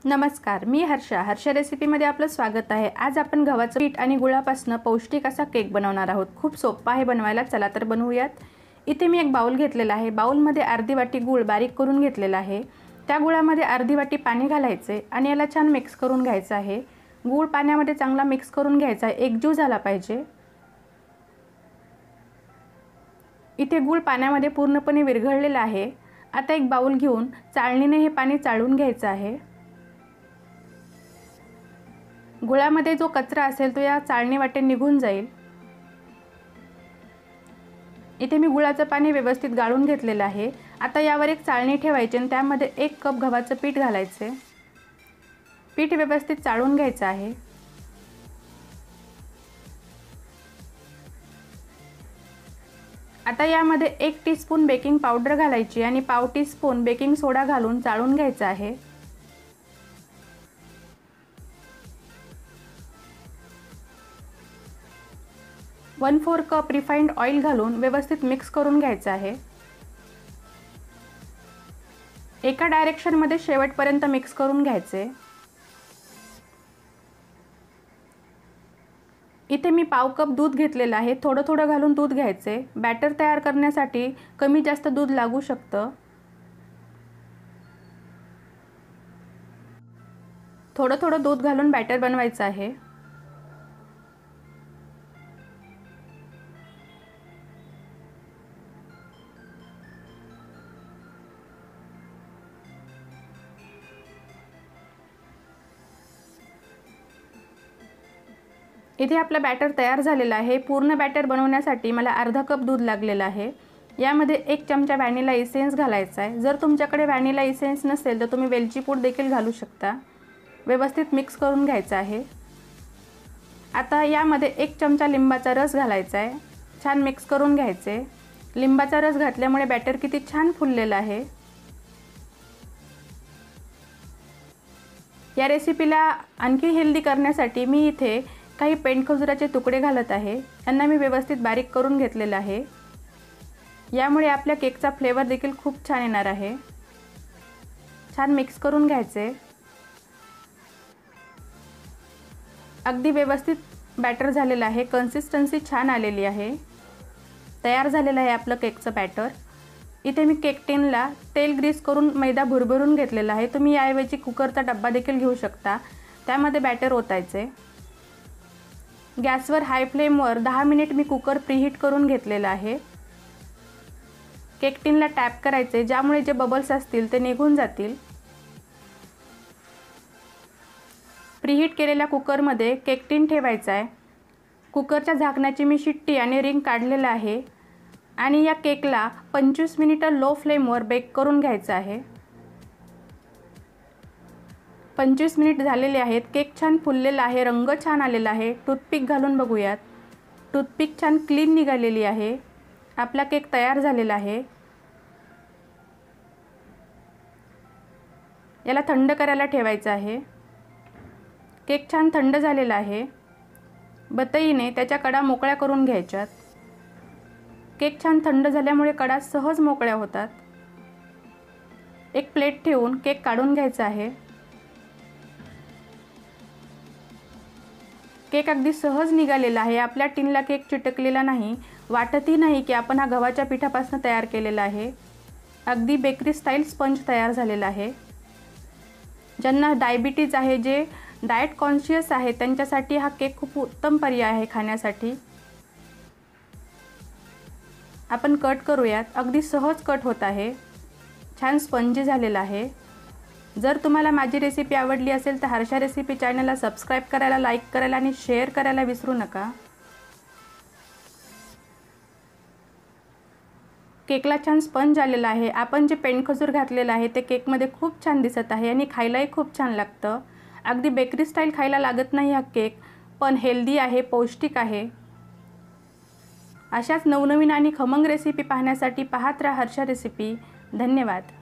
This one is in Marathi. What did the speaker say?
नमस्कार, मी हर्षा रेसिपीमध्ये आपलं स्वागत आहे। आज आपण गव्हाचं पीठ आणि गुळापासून पौष्टिक असा केक बनवणार आहोत। खूप सोपा आहे बनवायला, चला तर बनवूयात। इथे मी एक बाउल घेतलेला आहे। बाउलमध्ये अर्धी वाटी गूळ बारीक करून घेतलेला आहे। त्या गुळामध्ये अर्धी वाटी पाणी घालायचे आणि याला छान मिक्स करून घ्यायचं आहे। गूळ पाण्यामध्ये चांगला मिक्स करून घ्यायचा आहे, एकजीव झाला पाहिजे। इथे गूळ पाण्यामध्ये पूर्णपणे विरघळलेला आहे। आता एक बाउल घेऊन चाळणीने हे पाणी चाळून घ्यायचं आहे। गुळामध्ये जो कचरा असेल तो या चाळणी वाटे निघून जाईल। इथे मी गुळाचं पाणी व्यवस्थित गाळून घेतलेलं आहे। आता यावर एक चाळणी ठेवायची आणि त्यामध्ये 1 कप गव्हाचं पीठ घालायचे। पीठ व्यवस्थित चाळून घ्यायचं आहे। आता यामध्ये 1 टीस्पून बेकिंग पावडर घालायची आणि पाव टीस्पून बेकिंग सोडा घालून चाळून घ्यायचं आहे। 1/4 कप रिफाइंड ऑइल घालून व्यवस्थित मिक्स करून घ्यायचं आहे। एका डायरेक्शनमध्ये शेवटपर्यंत मिक्स करून घ्यायचे। इथे मी पाव कप दूध घेतलेलं आहे। थोडं थोडं घालून दूध घ्यायचे। बॅटर तयार करण्यासाठी कमी जास्त दूध लागू शकतं। थोडं थोडं दूध घालून बॅटर बनवायचं आहे। इथे आपला बॅटर तयार झालेला आहे। पूर्ण बॅटर बनवण्यासाठी मला अर्धा कप दूध लागलेला आहे। यामध्ये 1 चमचा व्हॅनिला इसेन्स घालायचा आहे। जर तुमच्याकडे व्हॅनिला इसेन्स नसेल तर तुम्ही वेलची पूड देखील घालू शकता। व्यवस्थित मिक्स करून घ्यायचं आहे। आता यामध्ये 1 चमचा लिंबाचा रस घालायचा आहे। छान मिक्स करून घ्यायचे। लिंबाचा रस घातल्यामुळे बॅटर किती छान फुललेलं आहे। या रेसिपीला आणखी हेल्दी करण्यासाठी मी इथे काही पेंडखजुराचे तुकडे घालत आहे। यांना मी व्यवस्थित बारीक करून घेतलेला आहे। यामुळे आपल्या केकचा फ्लेवर देखील खूप छान येणार आहे। छान मिक्स करून घ्यायचे। अगदी व्यवस्थित बॅटर झालेलं आहे। कन्सिस्टन्सी छान आलेली आहे। तयार झालेलं आहे आपलं केकचं बॅटर। इथे मी केक टिनला तेल ग्रीस करून मैदा भुरभरून घेतलेला आहे। तुम्ही याऐवजी कुकरचा डब्बा देखील घेऊ शकता। त्यामध्ये बॅटर ओतायचे। गॅसवर हाय फ्लेमवर 10 मिनिट मी कुकर प्रीहीट करून घेतलेला आहे। केक टिनला टॅप करायचे, ज्यामुळे जे बबल्स असतील ते निघून जातील। प्रीहीट केलेल्या कुकरमध्ये केक टिन ठेवायचा आहे। कुकरच्या झाकणाची मी शिट्टी आणि रिंग काढलेलं आहे आणि या केकला 25 मिनिटं लो फ्लेमवर बेक करून घ्यायचं आहे। 25 मिनिट झालेले आहेत। केक छान फुललेला आहे, रंग छान आलेला आहे। टूथपिक घालून बघूयात। टूथपिक छान क्लीन निघालेली आहे। आपला केक तयार झालेला आहे। याला थंड करायला ठेवायचं आहे। केक छान थंड झालेला आहे। बतईने त्याच्या कडा मोकळ्या करून घ्यायच्यात। केक छान थंड झाल्यामुळे कडा सहज मोकळ्या होतात। एक प्लेट ठेवून केक काढून घ्यायचा आहे। केक अगदी सहज निघालेला आहे। आपल्या टिनला केक चिटकलेला नाही, वाटतही नाही की आपण हा गव्हाच्या पिठापासून तयार केलेला आहे। अगदी बेकरी स्टाईल स्पंज तयार झालेला आहे। ज्यांना डायबिटीज आहे, जे डाएट कॉन्शियस आहे, त्यांच्यासाठी हा केक खूप उत्तम पर्याय आहे खाण्यासाठी। आपण कट करूयात। अगदी सहज कट होत आहे। छान स्पंजी झालेला आहे। जर तुम्हाला माझी रेसिपी आवडली असेल तर हर्षा रेसिपी चॅनलला सबस्क्राइब करायला, लाईक करायला आणि शेअर करायला विसरू नका। केकला छान स्पंज आलेला आहे। आपण जे पेंडखजूर घातलेलं आहे ते केकमध्ये खूप छान दिसत आहे आणि खायलाही खूप छान लागतं। अगदी बेकरी स्टाईल खायला लागत नाही हा केक, पण हेल्दी आहे, पौष्टिक आहे। अशाच नवनवीन आणि खमंग रेसिपी पाहण्यासाठी पाहत राहा हर्षा रेसिपी। धन्यवाद।